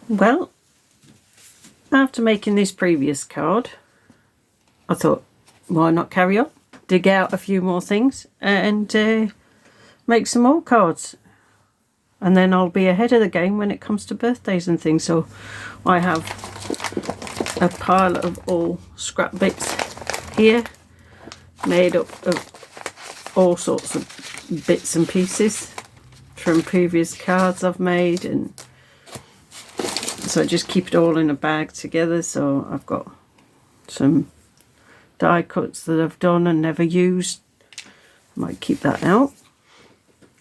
Well, after making this previous card, I thought, why not carry on? Dig out a few more things and make some more cards. And then I'll be ahead of the game when it comes to birthdays and things. So I have a pile of all scrap bits here, made up of all sorts of bits and pieces from previous cards I've made, and so I just keep it all in a bag together. So I've got some die cuts that I've done and never used, might keep that out.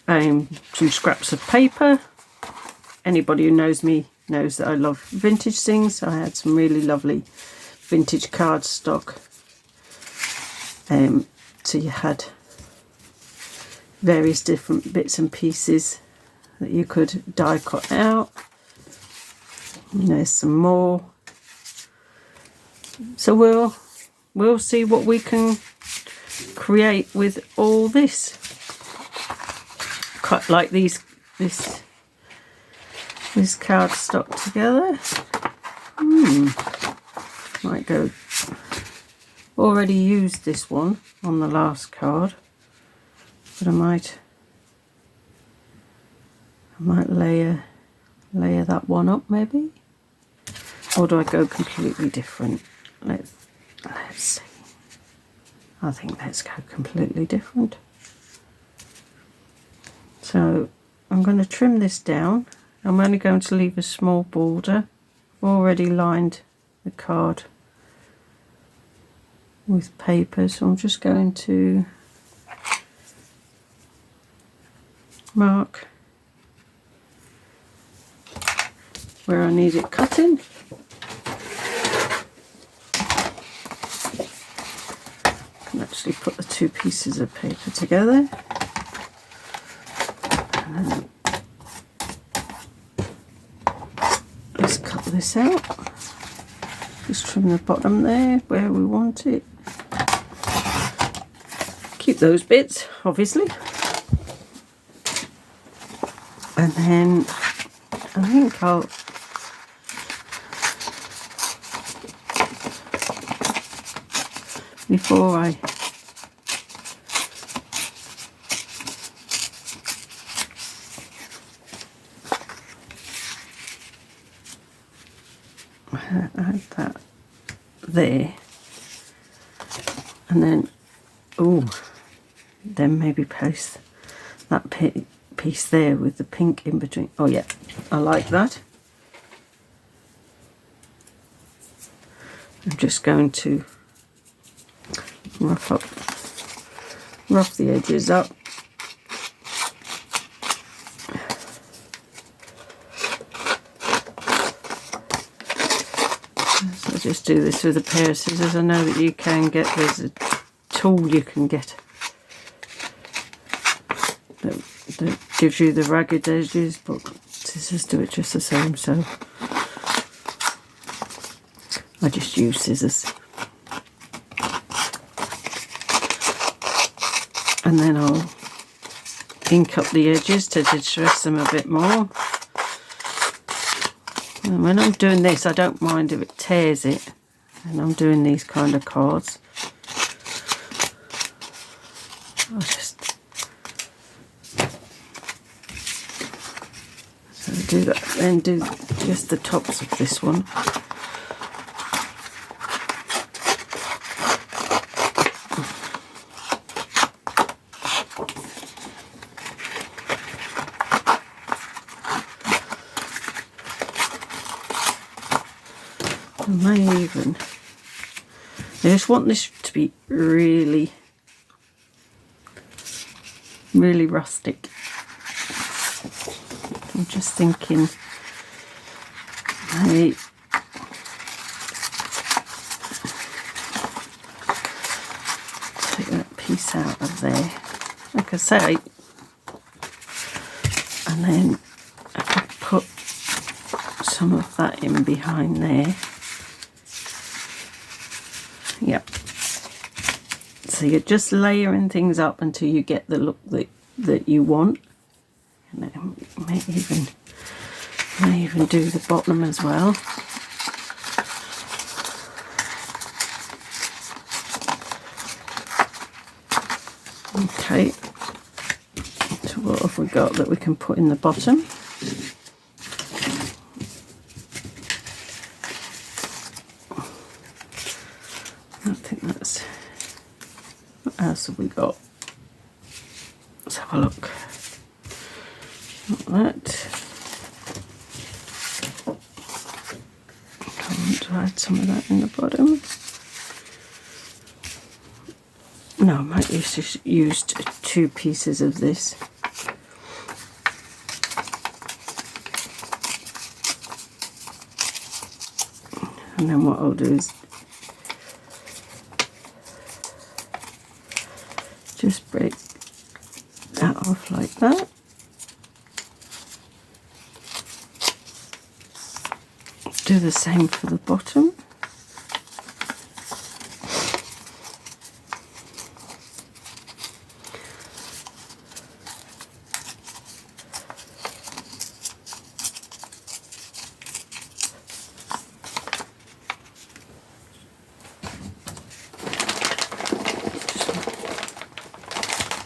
Some scraps of paper. Anybody who knows me knows that I love vintage things. I had some really lovely vintage card stock. So you had various different bits and pieces that you could die cut out. And there's some more. So we'll see what we can create with all this. Cut like this cardstock together. Might go. Already used this one on the last card, but I might layer that one up maybe, or do I go completely different? Let's see. I think let's go completely different. So I'm going to trim this down. I'm only going to leave a small border. I've already lined the card with paper, so I'm just going to mark where I need it cutting. I can actually put the two pieces of paper together. And then let's cut this out. Just trim the bottom there where we want it. Keep those bits, obviously. And then I think I'll before I add that there, and then then maybe place that piece there with the pink in between. Oh yeah, I like that. I'm just going to rough the edges up. So just do this with a pair of scissors. I know that you can get, there's a tool you can get that gives you the ragged edges, but scissors do it just the same, so I just use scissors. And then I'll ink up the edges to distress them a bit more. And when I'm doing this, I don't mind if it tears it, and I'm doing these kind of cards. I'll just do that, then do just the tops of this one. I just want this to be really rustic. I'm just thinking, hey, take that piece out of there, like I say, and then I could put some of that in behind there. Yep. So you're just layering things up until you get the look that you want. And then maybe even I even do the bottom as well. Okay, so what have we got that we can put in the bottom? I think that's, what else have we got? Let's have a look. Not that. I want to add some of that in the bottom. No, I might use 2 pieces of this. And then what I'll do is just break that off like that. Do the same for the bottom.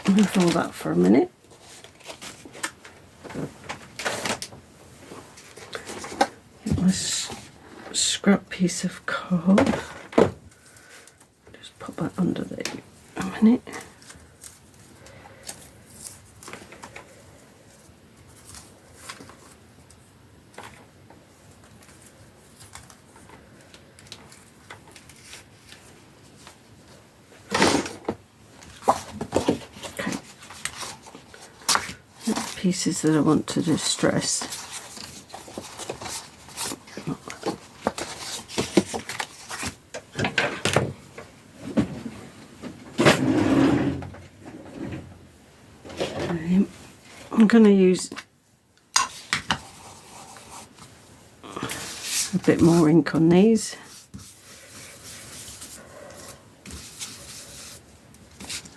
Move all that for a minute. Get my scrap piece of card. Just pop that under there a minute. Pieces that I want to distress. I'm going to use a bit more ink on these.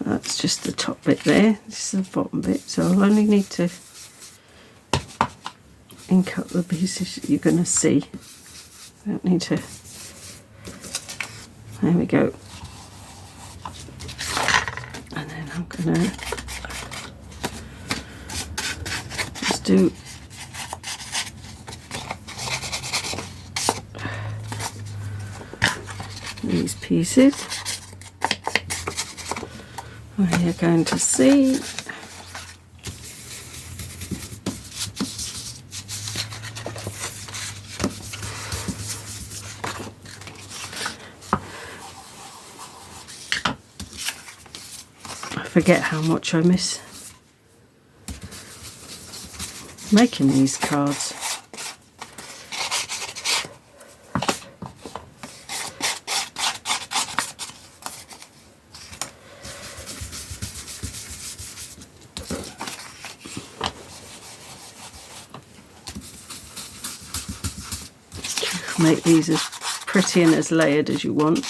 That's just the top bit there. This is the bottom bit, so I'll only need to ink up the pieces that you're going to see. I don't need to. There we go. And then I'm going to just do these pieces. Where you're going to see I forget how much I miss making these cards. Make these as pretty and as layered as you want.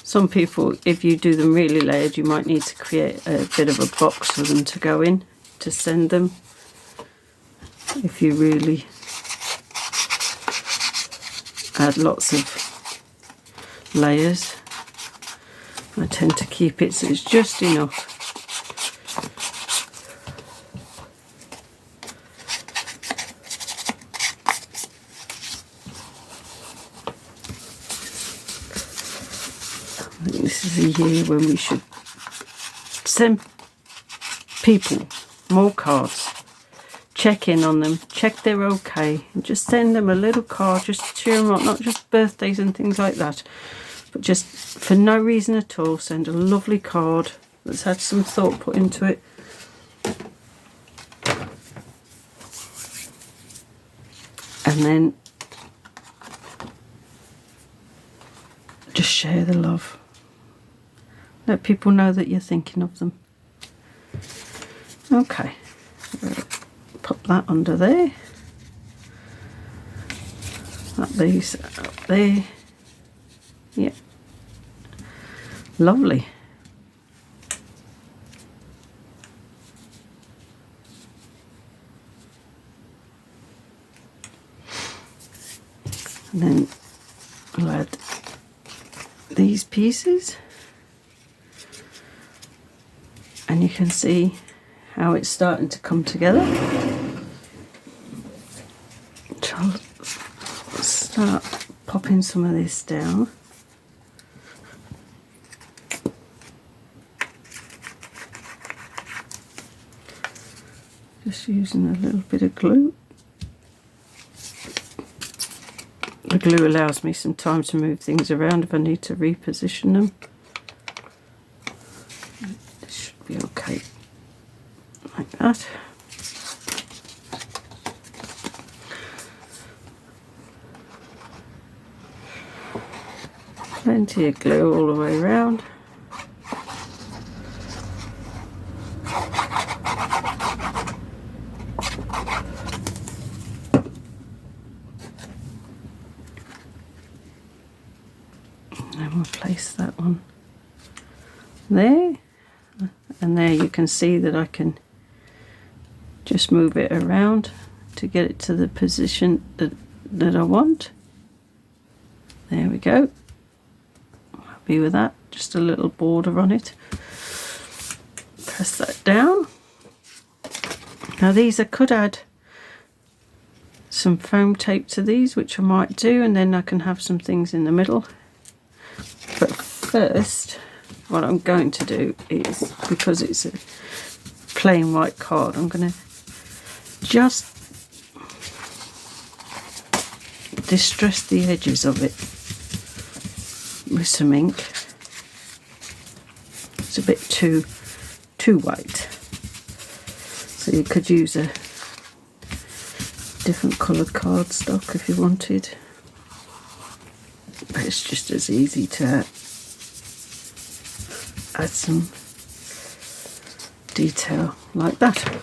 Some people, if you do them really layered, you might need to create a bit of a box for them to go in to send them. If you really add lots of layers, I tend to keep it so it's just enough. I think this is a year when we should send people more cards, check in on them, check they're okay, and just send them a little card just to cheer them up, not just birthdays and things like that, but just for no reason at all, send a lovely card that's had some thought put into it. And then just share the love. Let people know that you're thinking of them. Okay, pop that under there. That these up there. Yeah, lovely. And then I'll add these pieces, and you can see how it's starting to come together. So I'll start popping some of this down. Just using a little bit of glue. The glue allows me some time to move things around if I need to reposition them. This should be okay, like that. Plenty of glue all the way around. And we'll place that one there, and there you can see that I can just move it around to get it to the position that I want. There we go. I'm happy with that. Just a little border on it. Press that down. Now these, I could add some foam tape to these, which I might do, and then I can have some things in the middle. But first, what I'm going to do is, because it's a plain white card, I'm going to just distress the edges of it with some ink. It's a bit too white, so you could use a different coloured cardstock if you wanted. But it's just as easy to add some detail like that.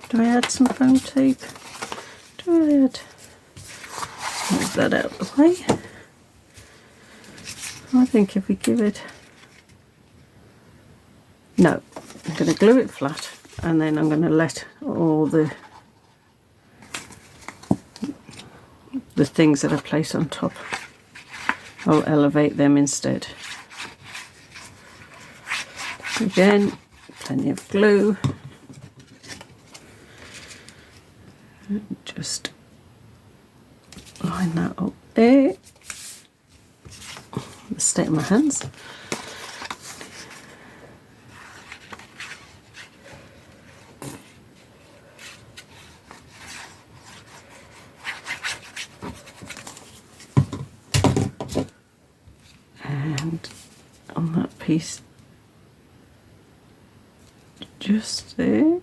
Do I add some foam tape? Do I add? Move that out of the way. I think if we give it... No, I'm going to glue it flat, and then I'm going to let all the things that I place on top, I'll elevate them instead. Again, plenty of glue. Just line that up there. Let's stay in my hands. And on that piece, just there.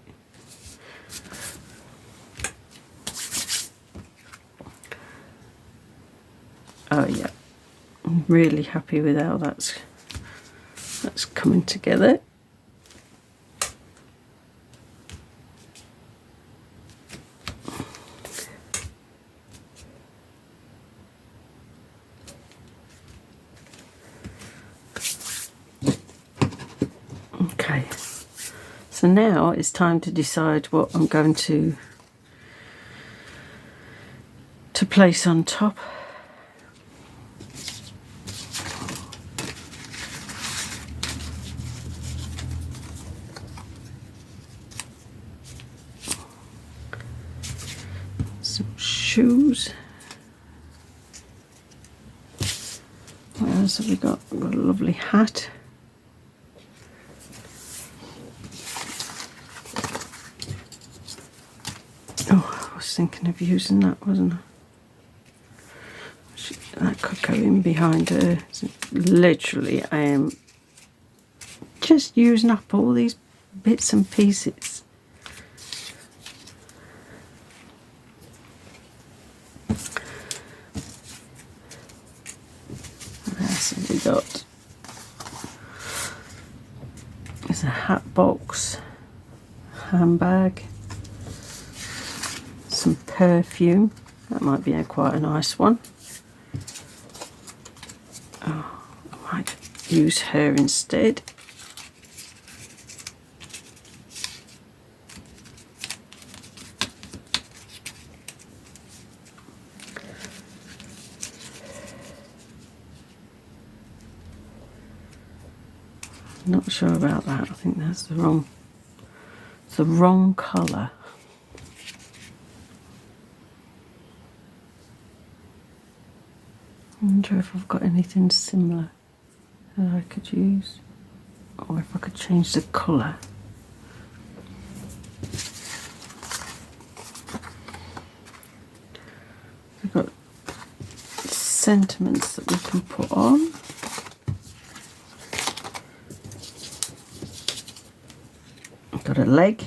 Oh yeah, I'm really happy with how that's coming together. Okay, so now it's time to decide what I'm going to place on top. Some shoes. What else have we got? We've got a lovely hat. Oh, I was thinking of using that, wasn't I? That could go in behind her. So literally, I am just using up all these bits and pieces. What else have we got? There's a hat box, handbag, some perfume. That might be quite a nice one. Oh, I might use her instead. Not sure about that. I think that's the wrong colour. I wonder if I've got anything similar that I could use, or if I could change the colour. We've got sentiments that we can put on. I've got a leg.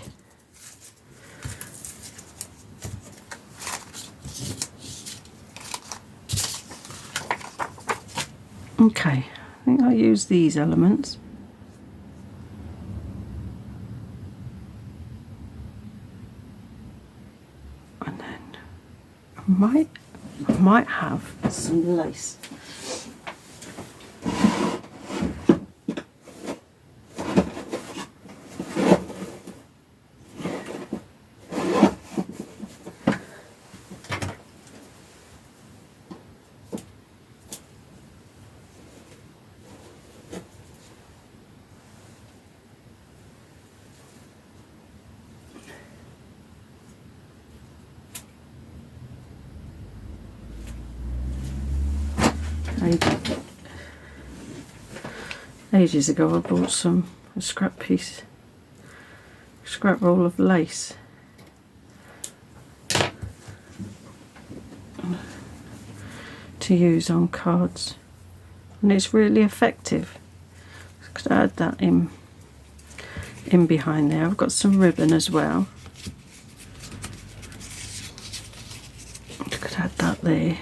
Okay, I think I'll use these elements. And then I might have some lace. Ages ago I bought a scrap roll of lace. To use on cards, and it's really effective. I could add that in behind there. I've got some ribbon as well. I could add that there.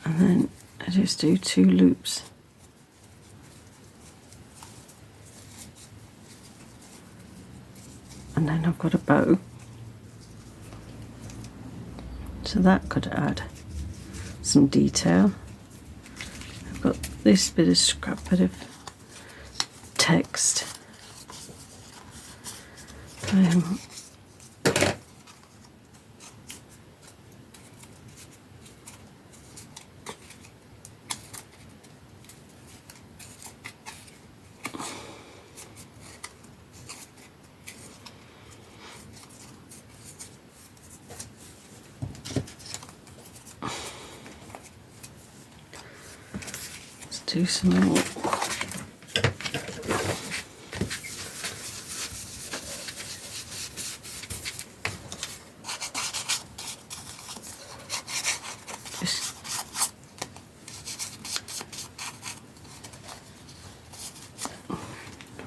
And then I just do 2 loops. And then I've got a bow. So that could add some detail. I've got this bit of scrap bit of text. Do some more.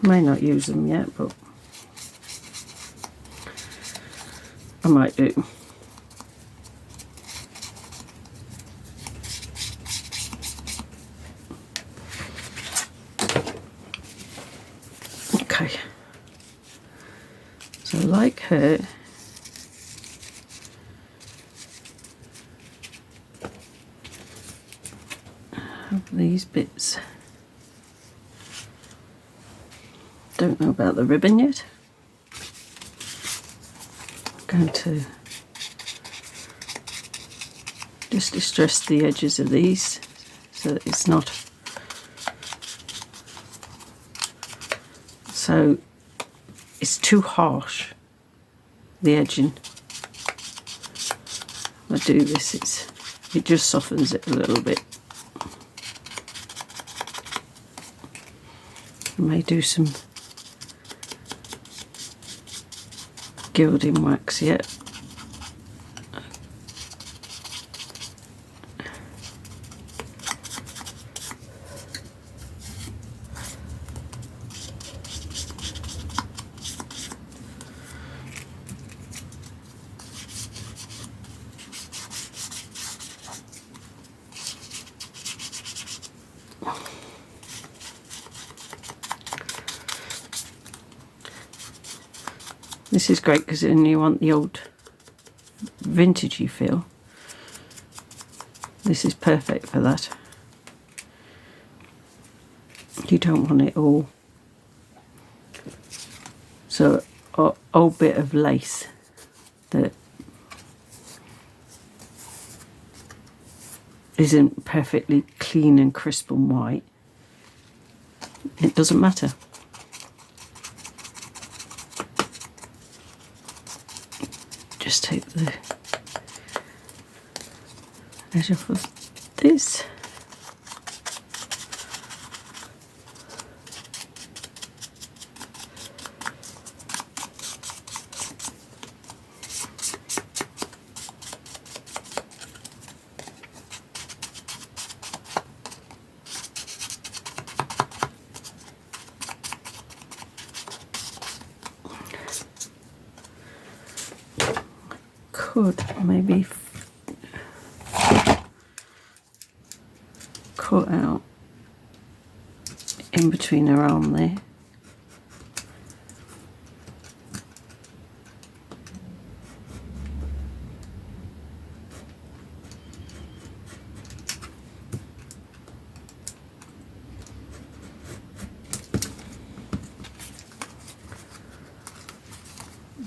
May not use them yet, but I might do. Okay, so like her, have these bits. Don't know about the ribbon yet. I'm going to just distress the edges of these so that it's not so it's too harsh, the edging. When I do this, it just softens it a little bit. I may do some gilding wax yet. This is great because when you want the old vintagey feel, this is perfect for that. You don't want it all. So, old bit of lace that isn't perfectly clean and crisp and white, it doesn't matter. Just take the edge off of this. Could maybe cut out in between her arm there.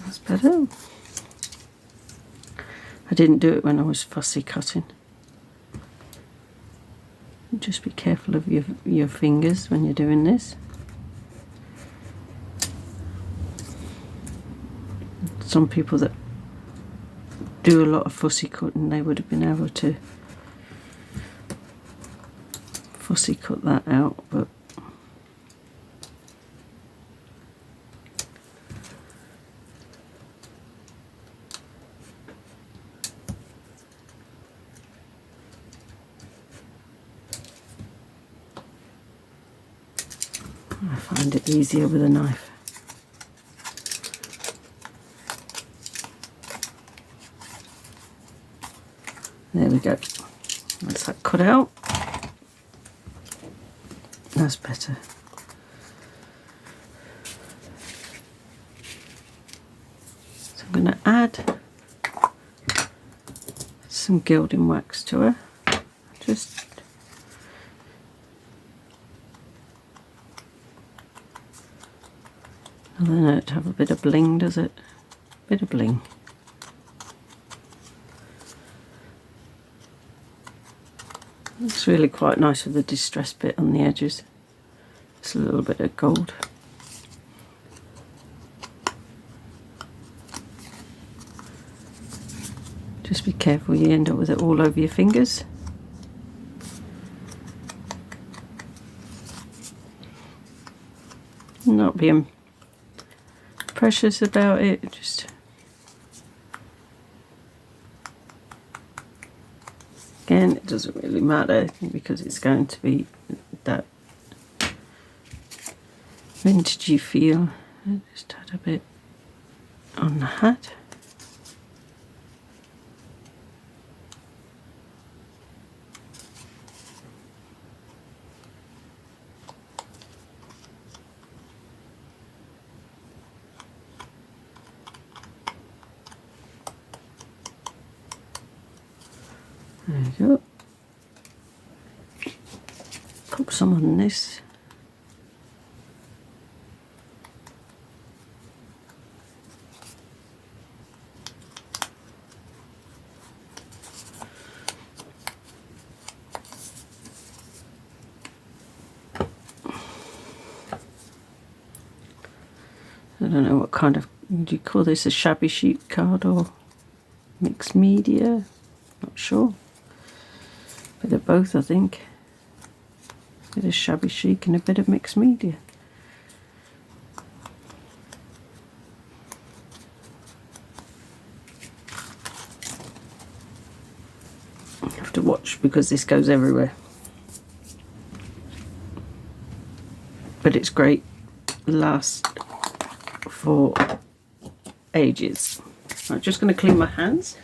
That's better. I didn't do it when I was fussy cutting. Just be careful of your fingers when you're doing this. Some people that do a lot of fussy cutting, they would have been able to fussy cut that out, but I find it easier with a knife. There we go. That's that cut out. That's better. So I'm going to add some gilding wax to her. Just I don't know, to have a bit of bling, does it? Bit of bling. It's really quite nice with the distressed bit on the edges. It's a little bit of gold. Just be careful you end up with it all over your fingers. Not being precious about it, just again, it doesn't really matter because it's going to be that vintagey feel. I just add a bit on the hat. There you go. Pop some on this. I don't know what kind of, do you call this a shabby chic card or mixed media? Not sure. Bit of both, I think. Bit of shabby chic and a bit of mixed media. I have to watch because this goes everywhere. But it's great. Lasts for ages. I'm just going to clean my hands.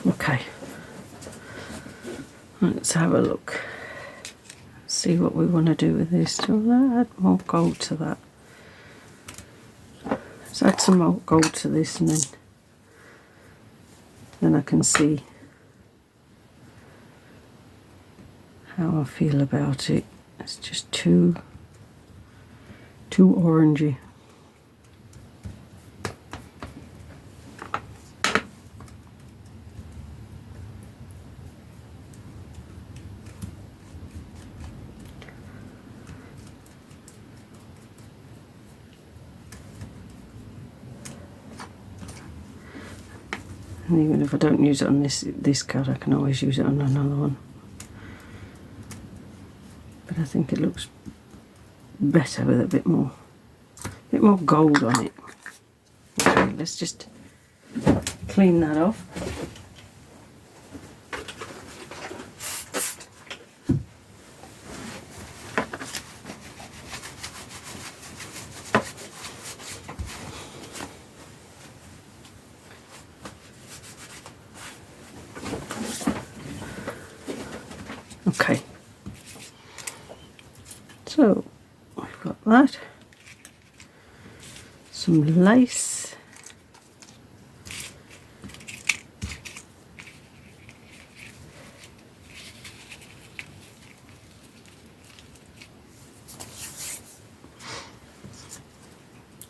Okay, let's have a look. See what we want to do with this. So I'll add more gold to that. Let's add some more gold to this, and then I can see how I feel about it. It's just too orangey. And even if I don't use it on this card, I can always use it on another one. But I think it looks better with a bit more gold on it. Okay, let's just clean that off. Okay, so we've got that, some lace,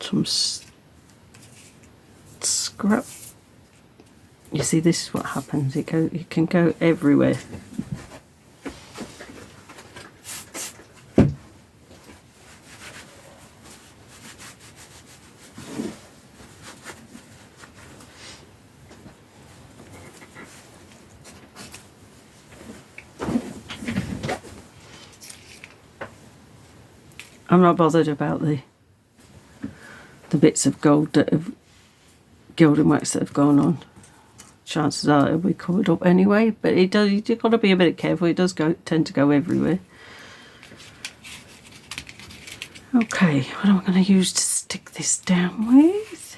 some scrap. You see, this is what happens. It can go everywhere. I'm not bothered about the bits of gold that have gilding wax that have gone on. Chances are it'll be covered up anyway, but it does. You've got to be a bit careful. It does tend to go everywhere. Okay, what am I going to use to stick this down with?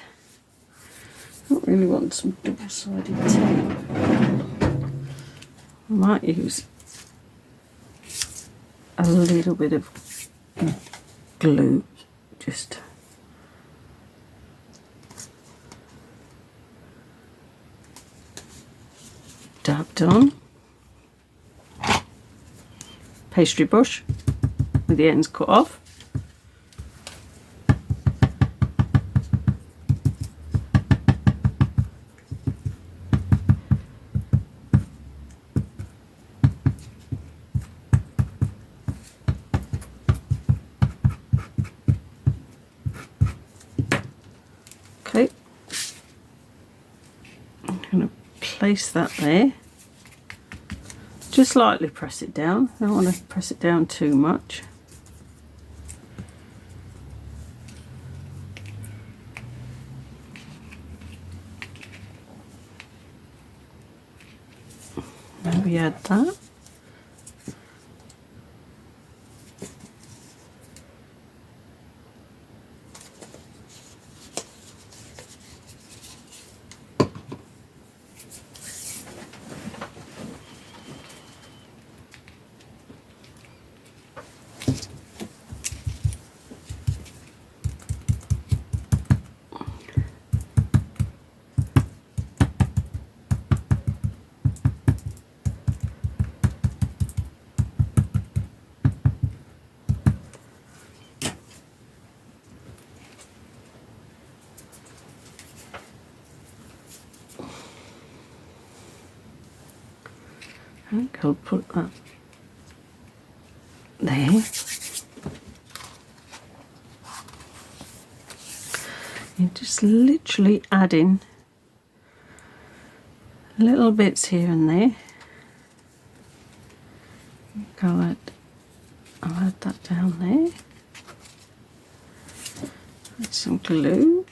I don't really want some double-sided tape. I might use a little bit of glue, just dabbed on. Pastry brush with the ends cut off. Okay, I'm going to place that there. Just lightly press it down. I don't want to press it down too much. Maybe add that. I think I'll put that there. You're just literally adding little bits here and there. I'll add that down there. Add some glue.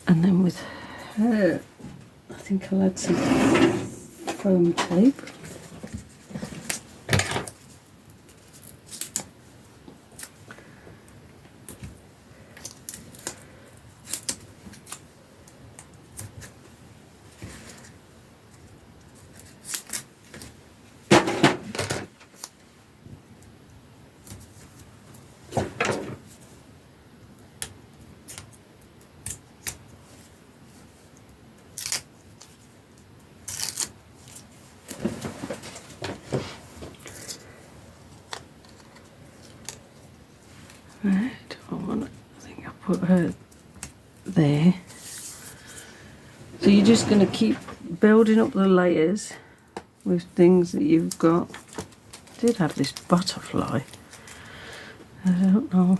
And then with her, I think I'll add some foam tape. put her there. So you're just going to keep building up the layers with things that you've got. I did have this butterfly. I don't know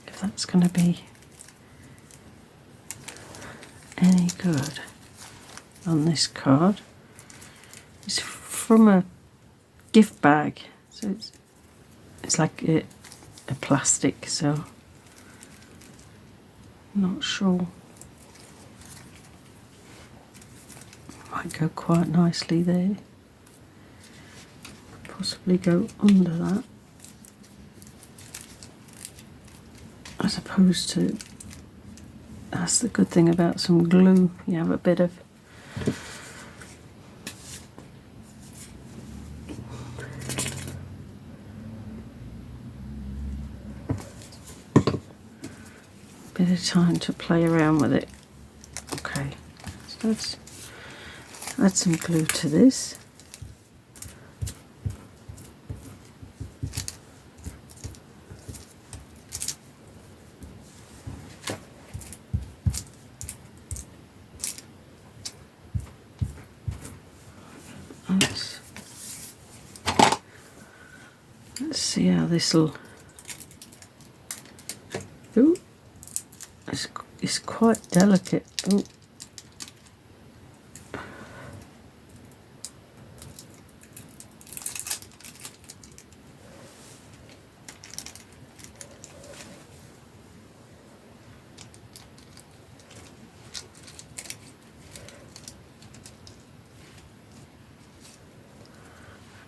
if that's going to be any good on this card. It's from a gift bag, so it's like a plastic, so I'm not sure. Might go quite nicely there. Possibly go under that, as opposed to, that's the good thing about some glue, you have a bit of time to play around with it. Okay, so let's add some glue to this. Let's see how this will. Ooh, it's quite delicate. Ooh.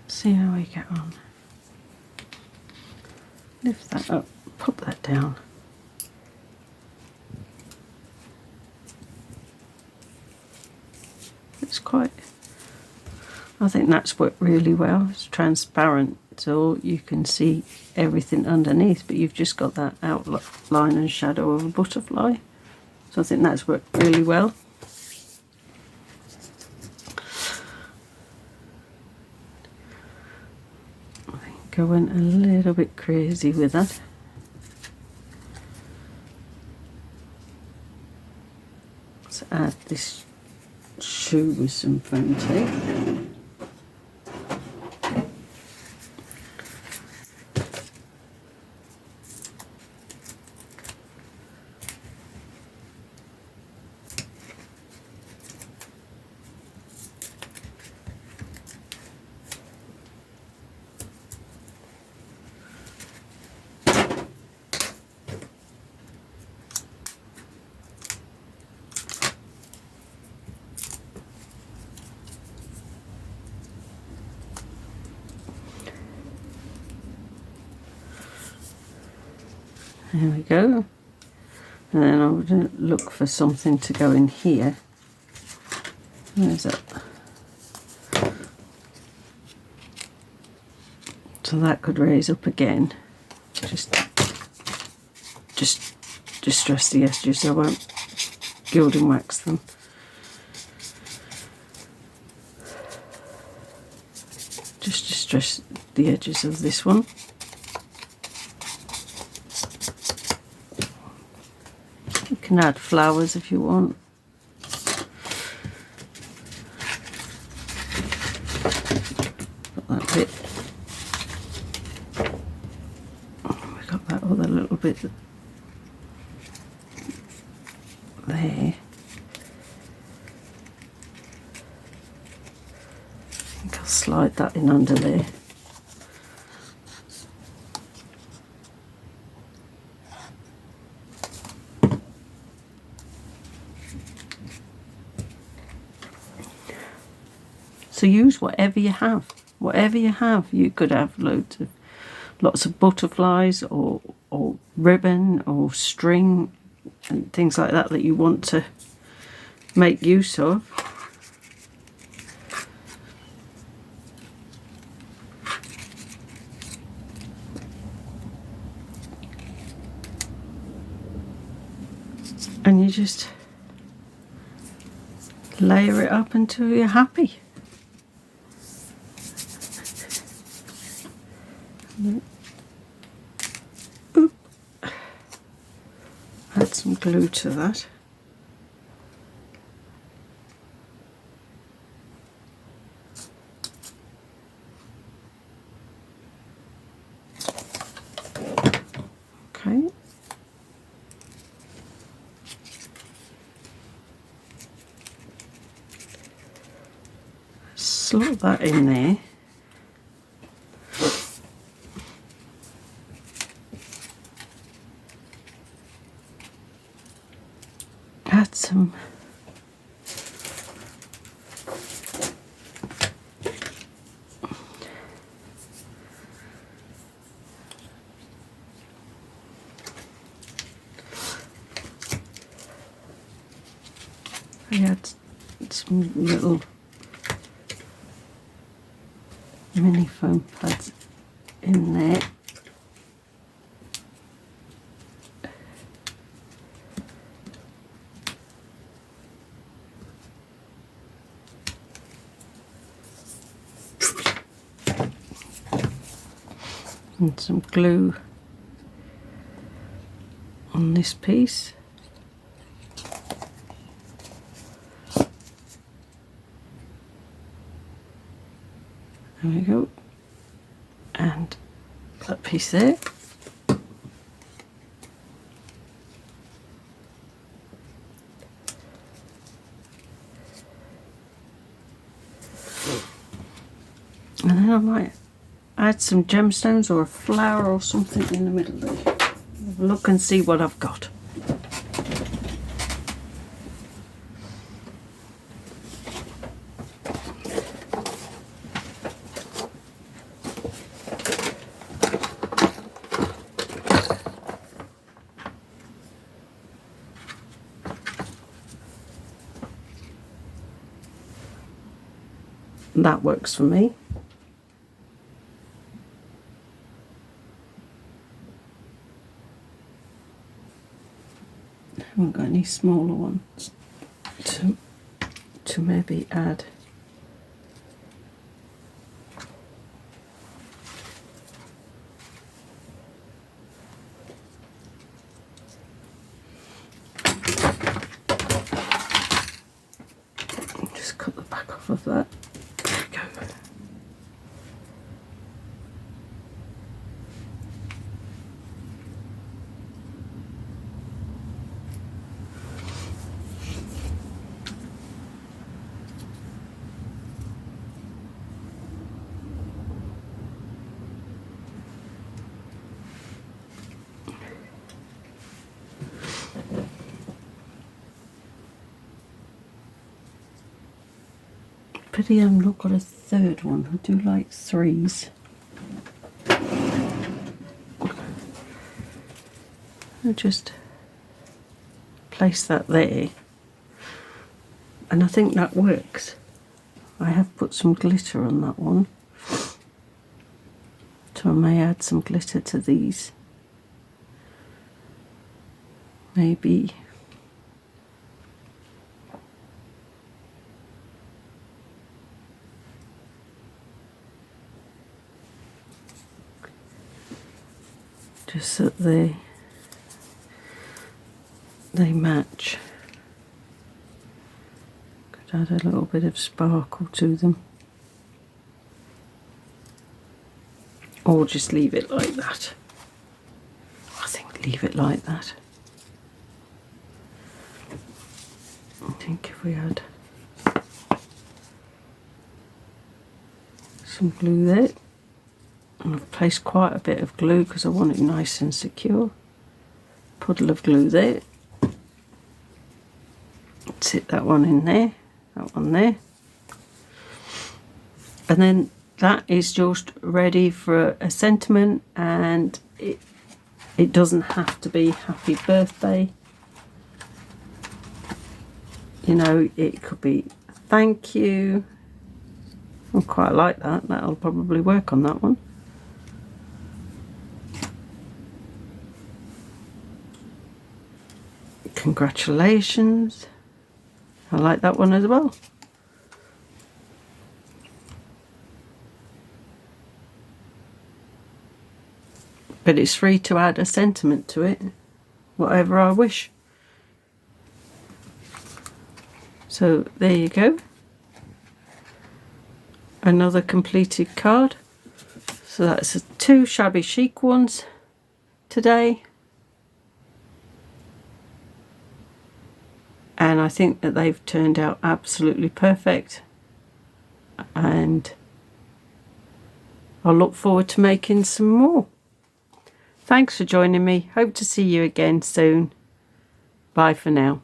See how we get on. Lift that up, pop that down. It's quite, I think that's worked really well. It's transparent, so you can see everything underneath, but you've just got that outline and shadow of a butterfly. So I think that's worked really well. I think I went a little bit crazy with that. Let's add this shoe with some foam tape. There we go. And then I'm going to look for something to go in here. Where's that? So that could raise up again. Just distress the edges. I won't gilding wax them. Just distress the edges of this one. You can add flowers if you want. Got that bit. We got that other little bit there. I think I'll slide that in under there. So use whatever you have. Whatever you have. You could have lots of butterflies or ribbon or string and things like that that you want to make use of. And you just layer it up until you're happy. Oop. add some glue to that. Okay. Slot that in there. Add some I add some little mini foam pads in there. And some glue on this piece. There we go. And that piece there. And then I might add some gemstones or a flower or something in the middle there. Have a look and see what I've got. That works for me. I haven't got any smaller ones to maybe add. Just cut the back off of that. There we go. Pity I've not got a third one. I do like threes. I'll just place that there. And I think that works. I have put some glitter on that one. So I may add some glitter to these. Maybe. Just so they match. Could add a little bit of sparkle to them. Or just leave it like that. I think leave it like that. I think if we add some glue there. And I've placed quite a bit of glue because I want it nice and secure. Puddle of glue there. Sit that one in there, that one there. And then that is just ready for a sentiment, and it doesn't have to be happy birthday. You know, it could be thank you. I quite like that. That'll probably work on that one. Congratulations. I like that one as well. But it's free to add a sentiment to it, whatever I wish. So there you go. Another completed card. So that's 2 shabby chic ones today. And I think that they've turned out absolutely perfect. And I'll look forward to making some more. Thanks for joining me. Hope to see you again soon. Bye for now.